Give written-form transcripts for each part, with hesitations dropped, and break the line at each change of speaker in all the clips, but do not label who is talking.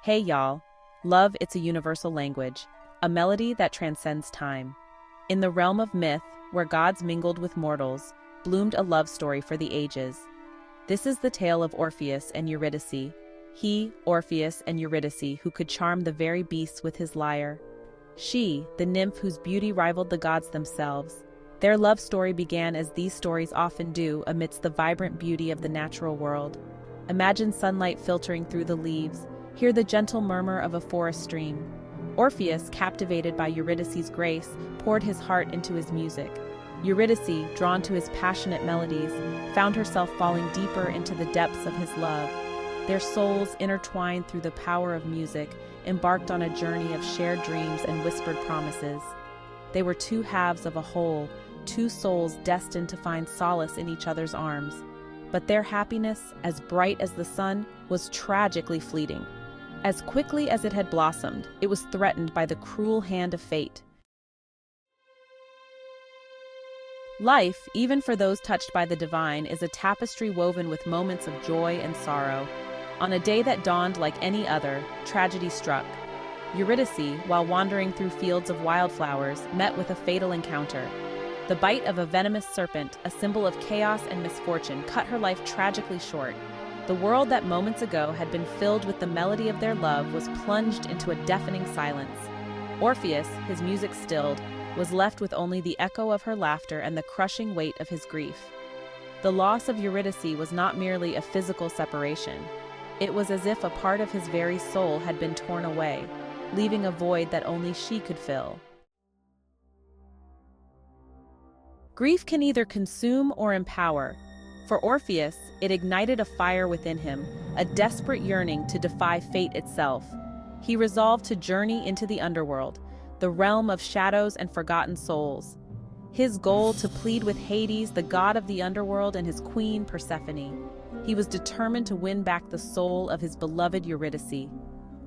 Hey y'all. Love, it's a universal language, a melody that transcends time. In the realm of myth, where gods mingled with mortals, bloomed a love story for the ages. This is the tale of Orpheus and Eurydice. He, Orpheus and Eurydice, who could charm the very beasts with his lyre. She, the nymph whose beauty rivaled the gods themselves. Their love story began as these stories often do, amidst the vibrant beauty of the natural world. Imagine sunlight filtering through the leaves. Hear the gentle murmur of a forest stream. Orpheus, captivated by Eurydice's grace, poured his heart into his music. Eurydice, drawn to his passionate melodies, found herself falling deeper into the depths of his love. Their souls, intertwined through the power of music, embarked on a journey of shared dreams and whispered promises. They were two halves of a whole, two souls destined to find solace in each other's arms. But their happiness, as bright as the sun, was tragically fleeting. As quickly as it had blossomed, it was threatened by the cruel hand of fate. Life, even for those touched by the divine, is a tapestry woven with moments of joy and sorrow. On a day that dawned like any other, tragedy struck. Eurydice, while wandering through fields of wildflowers, met with a fatal encounter. The bite of a venomous serpent, a symbol of chaos and misfortune, cut her life tragically short. The world that moments ago had been filled with the melody of their love was plunged into a deafening silence. Orpheus, his music stilled, was left with only the echo of her laughter and the crushing weight of his grief. The loss of Eurydice was not merely a physical separation. It was as if a part of his very soul had been torn away, leaving a void that only she could fill. Grief can either consume or empower. For Orpheus, it ignited a fire within him, a desperate yearning to defy fate itself. He resolved to journey into the Underworld, the realm of shadows and forgotten souls. His goal to plead with Hades, the god of the Underworld, and his queen, Persephone. He was determined to win back the soul of his beloved Eurydice.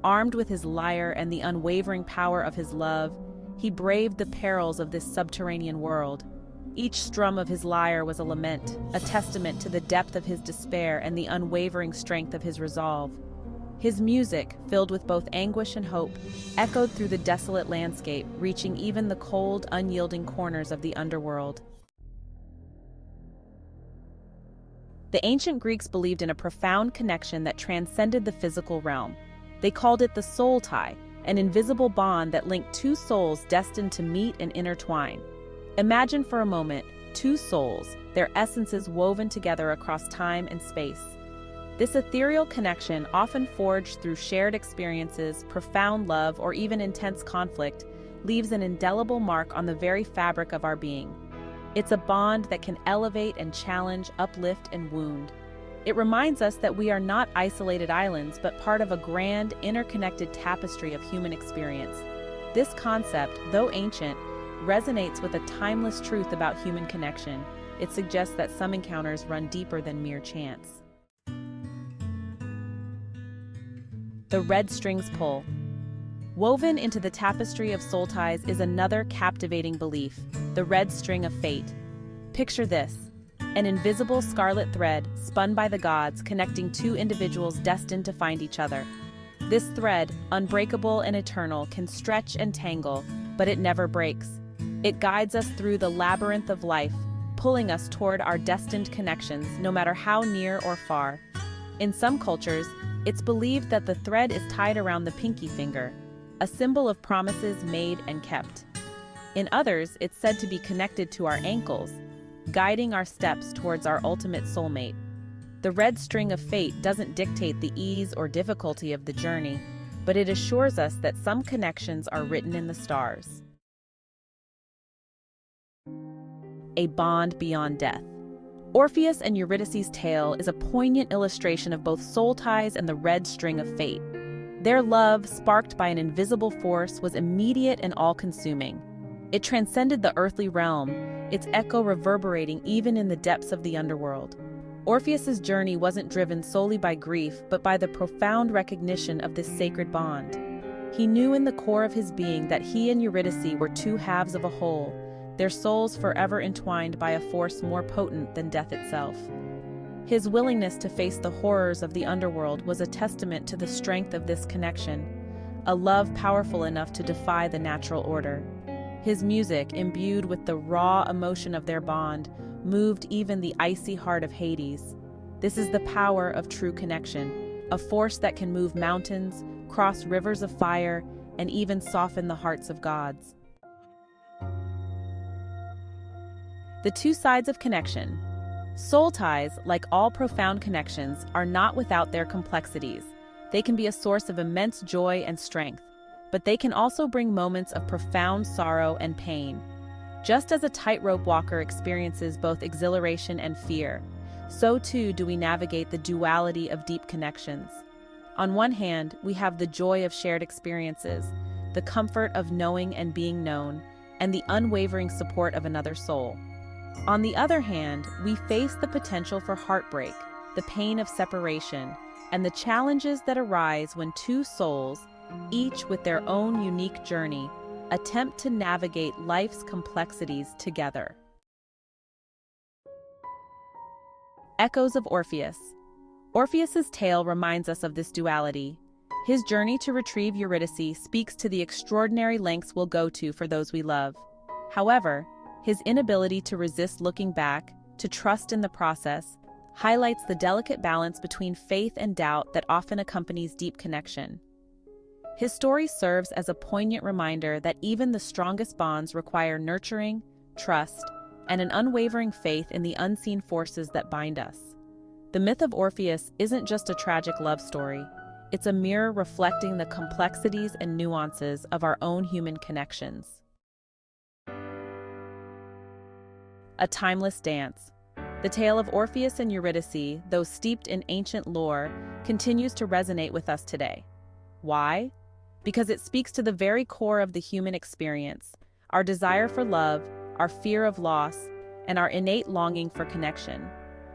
Armed with his lyre and the unwavering power of his love, he braved the perils of this subterranean world. Each strum of his lyre was a lament, a testament to the depth of his despair and the unwavering strength of his resolve. His music, filled with both anguish and hope, echoed through the desolate landscape, reaching even the cold, unyielding corners of the underworld. The ancient Greeks believed in a profound connection that transcended the physical realm. They called it the soul tie, an invisible bond that linked two souls destined to meet and intertwine. Imagine for a moment two souls, their essences woven together across time and space. This ethereal connection, often forged through shared experiences, profound love, or even intense conflict, leaves an indelible mark on the very fabric of our being. It's a bond that can elevate and challenge, uplift and wound. It reminds us that we are not isolated islands, but part of a grand, interconnected tapestry of human experience. This concept, though ancient, resonates with a timeless truth about human connection. It suggests that some encounters run deeper than mere chance. The red strings pull. Woven into the tapestry of soul ties is another captivating belief, the red string of fate. Picture this, an invisible scarlet thread spun by the gods connecting two individuals destined to find each other. This thread, unbreakable and eternal, can stretch and tangle, but it never breaks. It guides us through the labyrinth of life, pulling us toward our destined connections, no matter how near or far. In some cultures, it's believed that the thread is tied around the pinky finger, a symbol of promises made and kept. In others, it's said to be connected to our ankles, guiding our steps towards our ultimate soulmate. The red string of fate doesn't dictate the ease or difficulty of the journey, but it assures us that some connections are written in the stars. A bond beyond death. Orpheus and Eurydice's tale is a poignant illustration of both soul ties and the red string of fate. Their love, sparked by an invisible force, was immediate and all-consuming. It transcended the earthly realm, its echo reverberating even in the depths of the underworld. Orpheus's journey wasn't driven solely by grief, but by the profound recognition of this sacred bond. He knew in the core of his being that he and Eurydice were two halves of a whole, their souls forever entwined by a force more potent than death itself. His willingness to face the horrors of the underworld was a testament to the strength of this connection, a love powerful enough to defy the natural order. His music, imbued with the raw emotion of their bond, moved even the icy heart of Hades. This is the power of true connection, a force that can move mountains, cross rivers of fire, and even soften the hearts of gods. The two sides of connection. Soul ties, like all profound connections, are not without their complexities. They can be a source of immense joy and strength, but they can also bring moments of profound sorrow and pain. Just as a tightrope walker experiences both exhilaration and fear, so too do we navigate the duality of deep connections. On one hand, we have the joy of shared experiences, the comfort of knowing and being known, and the unwavering support of another soul. On the other hand, we face the potential for heartbreak, the pain of separation, and the challenges that arise when two souls, each with their own unique journey, attempt to navigate life's complexities together. Echoes of Orpheus. Orpheus's tale reminds us of this duality. His journey to retrieve Eurydice speaks to the extraordinary lengths we'll go to for those we love. However, his inability to resist looking back, to trust in the process, highlights the delicate balance between faith and doubt that often accompanies deep connection. His story serves as a poignant reminder that even the strongest bonds require nurturing, trust, and an unwavering faith in the unseen forces that bind us. The myth of Orpheus isn't just a tragic love story. It's a mirror reflecting the complexities and nuances of our own human connections. A timeless dance. The tale of Orpheus and Eurydice, though steeped in ancient lore, continues to resonate with us today. Why? Because it speaks to the very core of the human experience, our desire for love, our fear of loss, and our innate longing for connection.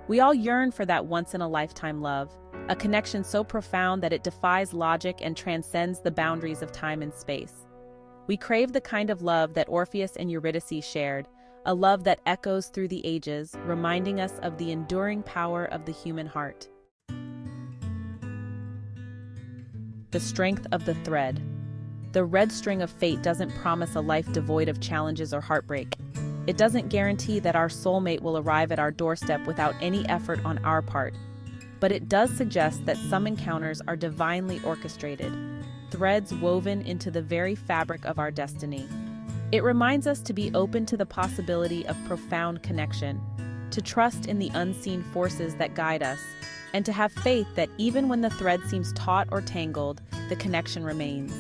We all yearn for that once-in-a-lifetime love, a connection so profound that it defies logic and transcends the boundaries of time and space. We crave the kind of love that Orpheus and Eurydice shared, a love that echoes through the ages, reminding us of the enduring power of the human heart. The strength of the thread. The red string of fate doesn't promise a life devoid of challenges or heartbreak. It doesn't guarantee that our soulmate will arrive at our doorstep without any effort on our part. But it does suggest that some encounters are divinely orchestrated, threads woven into the very fabric of our destiny. It reminds us to be open to the possibility of profound connection, to trust in the unseen forces that guide us, and to have faith that even when the thread seems taut or tangled, the connection remains.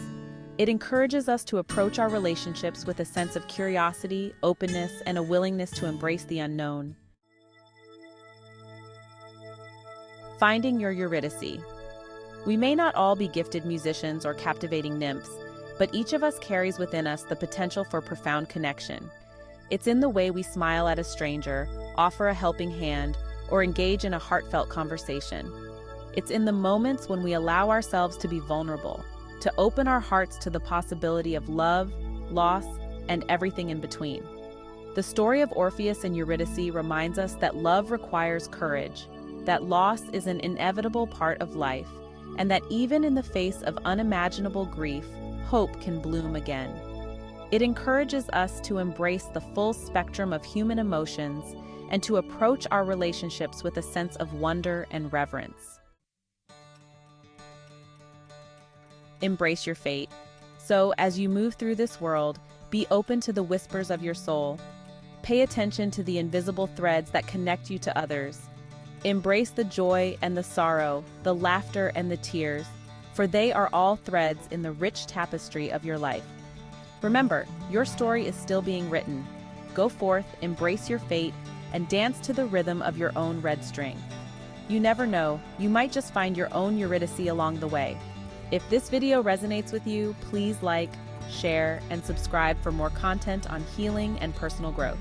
It encourages us to approach our relationships with a sense of curiosity, openness, and a willingness to embrace the unknown. Finding your Eurydice. We may not all be gifted musicians or captivating nymphs, but each of us carries within us the potential for profound connection. It's in the way we smile at a stranger, offer a helping hand, or engage in a heartfelt conversation. It's in the moments when we allow ourselves to be vulnerable, to open our hearts to the possibility of love, loss, and everything in between. The story of Orpheus and Eurydice reminds us that love requires courage, that loss is an inevitable part of life, and that even in the face of unimaginable grief, hope can bloom again. It encourages us to embrace the full spectrum of human emotions and to approach our relationships with a sense of wonder and reverence. Embrace your fate. So, as you move through this world, be open to the whispers of your soul. Pay attention to the invisible threads that connect you to others. Embrace the joy and the sorrow, the laughter and the tears, for they are all threads in the rich tapestry of your life. Remember, your story is still being written. Go forth, embrace your fate, and dance to the rhythm of your own red string. You never know, you might just find your own Eurydice along the way. If this video resonates with you, please like, share, and subscribe for more content on healing and personal growth.